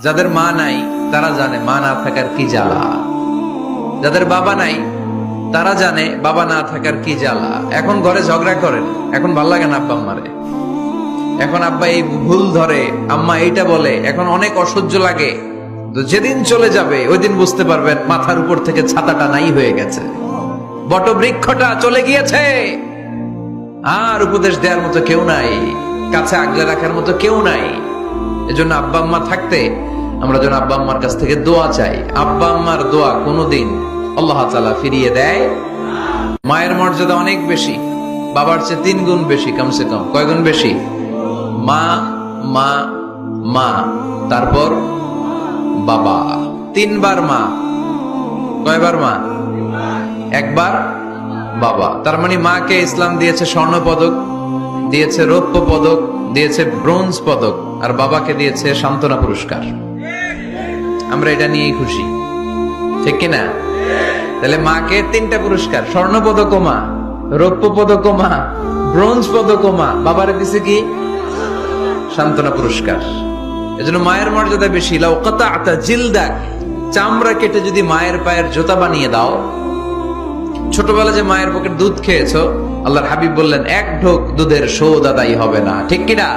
যাদের মা নাই তারা জানে মা না থাকার কি জ্বালা, যাদের বাবা নাই তারা জানে বাবা না থাকার কি জ্বালা। এখন ঘরে ঝগড়া করেন, এখন ভাল লাগে না আব্বা আম্মারে, এখন আব্বা এই ভুল ধরে, আম্মা এইটা বলে, এখন অনেক অসহ্য লাগে। তো যেদিন চলে যাবে ওই দিন বুঝতে পারবেন মাথার উপর থেকে ছাতাটা নাই হয়ে গেছে, বটবৃক্ষটা চলে গিয়েছে, আর উপদেশ দেওয়ার মতো কেউ নাই, কাছে আগলে রাখার মতো কেউ নাই। এজন্য আব্বা আম্মা থাকতে আমরা যেন আব্বা আম্মার কাছ থেকে দোয়া চাই। আব্বা আম্মার দোয়া কোনোদিন আল্লাহ তাআলা ফিরিয়ে দেয়। মায়ের মর্যাদা অনেক বেশি, বাবার চেয়ে 3 গুণ বেশি, কমসে কম। কয় গুণ বেশি? মা মা মা, তারপর বাবা। 3 বার মা। কয়বার মা? একবার বাবা। তার মানে মাকে ইসলাম দিয়েছে স্বর্ণ পদক, দিয়েছে রৌপ্য পদক, দিয়েছে ব্রোঞ্জ পদক, আর বাবাকে দিয়েছে সান্ত্বনা পুরস্কার। আমরা এটা নিয়েই খুশি, ঠিক কিনা? তাহলে মাকে 3টা পুরস্কার, স্বর্ণ পদক মা, রৌপ্য পদক মা, ব্রোঞ্জ পদক মা, বাবারে দিছে কি? সান্ত্বনা পুরস্কার। এজন্য মায়ের মর্যাদা বেশি। লাউ কাতাআতা জিলদাক, চামড়া কেটে যদি মায়ের পায়ের জুতা বানিয়ে দাও। ছোটবেলা যে মায়ের বুকের দুধ খেয়েছো, আল্লাহর হাবিব বললেন 1 ঢোক দুধের শোধ আদায় হবে না, ঠিক কিনা?